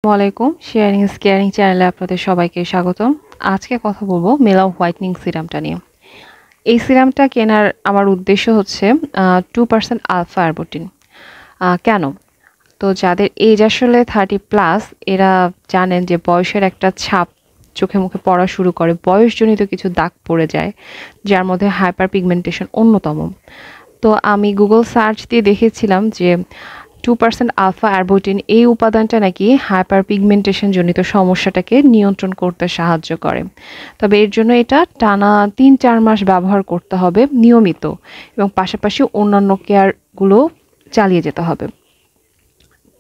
আসসালামাইকুম sharing is caring চ্যানেলে আপনাদের সবাইকে স্বাগতম। আজকে কথা বলবো মেলাও হোয়াইটনিং সিরামটা নিয়ে। এই সিরামটা কেনার আমার উদ্দেশ্য হচ্ছে 2% আলফা আরবুটিন। কেন? তো যাদের এজ আসলে 30+ এরা জানেন যে বয়সের একটা ছাপ চোখে মুখে পড়া শুরু করে, বয়সজনিত কিছু দাগ পড়ে যায়, যার মধ্যে হাইপার পিগমেন্টেশন অন্যতম। তো আমি গুগল সার্চ দিয়ে দেখেছিলাম যে 2% আলফা আরবুটিন এই উপাদানটা নাকি হাইপার পিগমেন্টেশন জনিত সমস্যাটাকে নিয়ন্ত্রণ করতে সাহায্য করে। তবে এর জন্য এটা টানা 3-4 মাস ব্যবহার করতে হবে নিয়মিত, এবং পাশাপাশি অন্যান্য কেয়ারগুলো চালিয়ে যেতে হবে।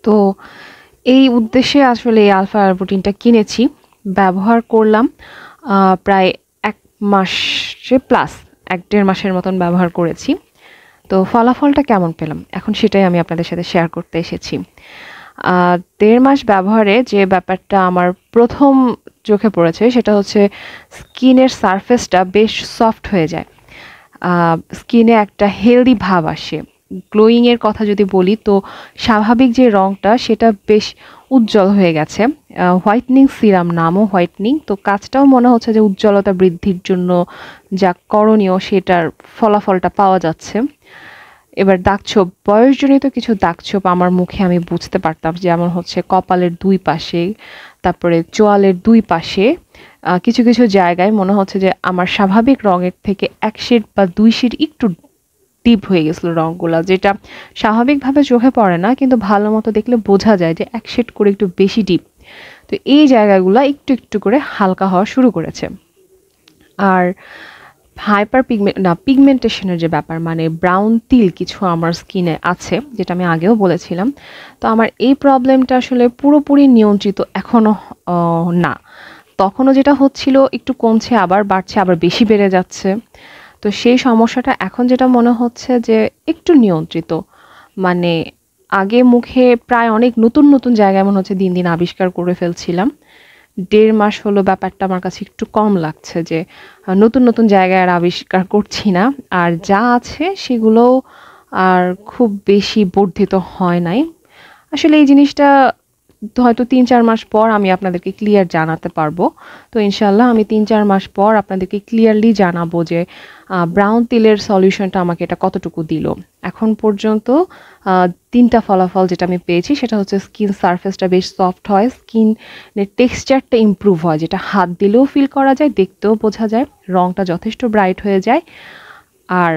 তো এই উদ্দেশ্যে আসলে এই আলফা আরবুটিনটা কিনেছি, ব্যবহার করলাম প্রায় 1 মাসে প্লাস, 1-1.5 মাসের মতন ব্যবহার করেছি। তো ফলাফলটা কেমন পেলাম এখন সেটাই আমি আপনাদের সাথে শেয়ার করতে এসেছি। 1.5 মাস ব্যবহারে যে ব্যাপারটা আমার প্রথম চোখে পড়েছে সেটা হচ্ছে স্কিনের সারফেসটা বেশ সফট হয়ে যায়, স্কিনে একটা হেলদি ভাব আসে। গ্লোয়িংয়ের কথা যদি বলি তো স্বাভাবিক যে রঙটা সেটা বেশ উজ্জ্বল হয়ে গেছে। হোয়াইটনিং সিরাম, নামও হোয়াইটনিং, তো কাজটাও মনে হচ্ছে যে উজ্জ্বলতা বৃদ্ধির জন্য যা করণীয় সেটার ফলাফলটা পাওয়া যাচ্ছে। এবার দাগছোপ, বয়সজনিত কিছু দাগছোপ আমার মুখে আমি বুঝতে পারতাম, যেমন হচ্ছে কপালের 2 পাশে, তারপরে চোয়ালের 2 পাশে কিছু কিছু জায়গায় মনে হচ্ছে যে আমার স্বাভাবিক রঙের থেকে 1 শেড বা 2 শেড একটু ডিপ হয়ে গেছিলো রঙগুলা, যেটা স্বাভাবিকভাবে চোখে পড়ে না, কিন্তু ভালো মতো দেখলে বোঝা যায় যে 1 শেড করে একটু বেশি ডিপ। তো এই জায়গাগুলো একটু একটু করে হালকা হওয়া শুরু করেছে। আর পিগমেন্টেশনের যে ব্যাপার, মানে ব্রাউন তিল কিছু আমার স্কিনে আছে, যেটা আমি আগেও বলেছিলাম। তো আমার এই প্রবলেমটা আসলে পুরোপুরি নিয়ন্ত্রিত এখনও না। তখনও যেটা হচ্ছিল একটু কমছে, আবার বাড়ছে, আবার বেশি বেড়ে যাচ্ছে। তো সেই সমস্যাটা এখন যেটা মনে হচ্ছে যে একটু নিয়ন্ত্রিত। মানে আগে মুখে প্রায় অনেক নতুন নতুন জায়গায় মনে হচ্ছে দিন দিন আবিষ্কার করে ফেলছিলাম। 1.5 মাস হলো ব্যাপারটা আমার কাছে একটু কম লাগছে যে নতুন নতুন জায়গায় আর আবিষ্কার করছি না, আর যা আছে সেগুলোও আর খুব বেশি বর্ধিত হয় নাই। আসলে এই জিনিসটা হয়তো 3-4 মাস পর আমি আপনাদেরকে ক্লিয়ার জানাতে পারবো। তো ইনশাল্লাহ আমি 3-4 মাস পর আপনাদেরকে ক্লিয়ারলি জানাবো যে ব্রাউন তিলের সলিউশনটা আমাকে এটা কতটুকু দিল। এখন পর্যন্ত 3টা ফলাফল যেটা আমি পেয়েছি সেটা হচ্ছে স্কিন সারফেসটা বেশ সফট হয়, স্কিনের টেক্সচারটা ইমপ্রুভ হয়, যেটা হাত দিলেও ফিল করা যায়, দেখতেও বোঝা যায়, রঙটা যথেষ্ট ব্রাইট হয়ে যায়, আর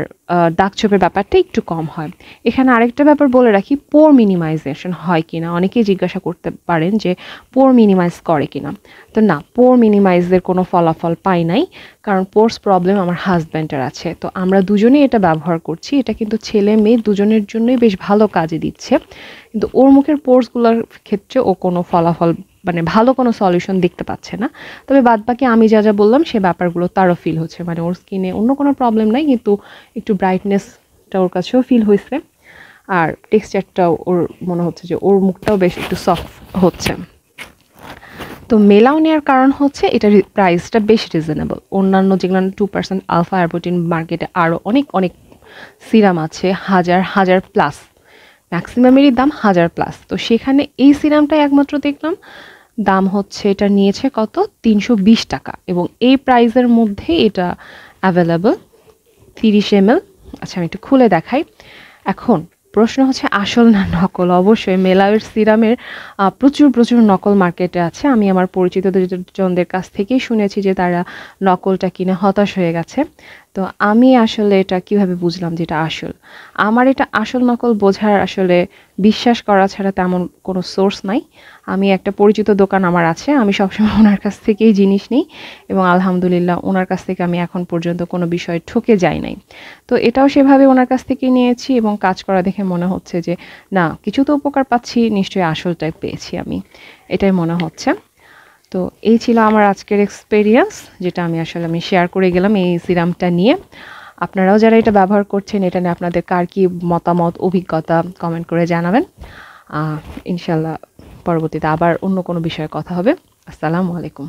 দাগছোপের ব্যাপারটা একটু কম হয়। এখানে আরেকটা ব্যাপার বলে রাখি, পোর মিনিমাইজেশন হয় কিনা, অনেকেই জিজ্ঞাসা করতে পারেন যে পোর মিনিমাইজ করে কিনা। তো না, পোর মিনিমাইজের কোনো ফলাফল পাই নাই, কারণ পোর্স প্রবলেম আমার হাজব্যান্ডের আছে। তো আমরা দুজনেই এটা ব্যবহার করছি, এটা কিন্তু ছেলে মেয়ে দুজনের জন্যই বেশ ভালো কাজে দিচ্ছে, কিন্তু ওর মুখের পোর্সগুলোর ক্ষেত্রে ও কোনো ফলাফল, মানে ভালো কোনো সলিউশন দেখতে পাচ্ছে না। তবে বাদবাকি আমি যা যা বললাম সে ব্যাপারগুলো তারও ফিল হচ্ছে, মানে ওর স্কিনে অন্য কোনো প্রবলেম নাই, কিন্তু একটু ব্রাইটনেসটা ওর কাছেও ফিল হয়েছে, আর টেক্সচারটাও ওর মনে হচ্ছে যে ওর মুখটাও বেশ একটু সফট হচ্ছে। তো মেলাও নেওয়ার কারণ হচ্ছে এটার প্রাইসটা বেশ রিজনেবল। অন্যান্য যেগুলো 2% আলফা আরবুটিন মার্কেটে আরও অনেক অনেক সিরাম আছে, হাজার প্লাস, ম্যাক্সিমামেরই দাম 1000+। তো সেখানে এই সিরামটাই একমাত্র দেখলাম দাম হচ্ছে, এটা নিয়েছে কত, 320 টাকা, এবং এই প্রাইসের মধ্যে এটা অ্যাভেলেবল 30 ml। আচ্ছা আমি একটু খুলে দেখাই। এখন প্রশ্ন হচ্ছে আসল না নকল। অবশ্যই মেলাওয়ের সিরামের প্রচুর প্রচুর নকল মার্কেটে আছে। আমি আমার পরিচিত জনদের কাছ থেকেই শুনেছি যে তারা নকলটা কিনে হতাশ হয়ে গেছে। তো আমি আসলে এটা কিভাবে বুঝলাম যে এটা আসল? আমার এটা আসল নকল বোঝার আসলে বিশ্বাস করা ছাড়া তেমন কোনো সোর্স নাই। আমি একটা পরিচিত দোকান আমার আছে, আমি সবসময় ওনার কাছ থেকেই জিনিস নিই, এবং আলহামদুলিল্লাহ ওনার কাছ থেকে আমি এখন পর্যন্ত কোনো বিষয়ে ঠকে যাই নাই। তো এটাও সেভাবে ওনার কাছ থেকেই নিয়েছি, এবং কাজ করা দেখে মনে হচ্ছে যে না, কিছু তো উপকার পাচ্ছি, নিশ্চয়ই আসলটাই পেয়েছি আমি, এটাই মনে হচ্ছে। তো এই ছিল আমার আজকের এক্সপেরিয়েন্স, যেটা আমি শেয়ার করে গেলাম এই সিরামটা নিয়ে। আপনারাও যারা এটা ব্যবহার করছেন, এটা নিয়ে আপনাদের কার কী মতামত, অভিজ্ঞতা কমেন্ট করে জানাবেন। ইনশাল্লাহ পরবর্তীতে আবার অন্য কোনো বিষয়ে কথা হবে। আসসালামু আলাইকুম।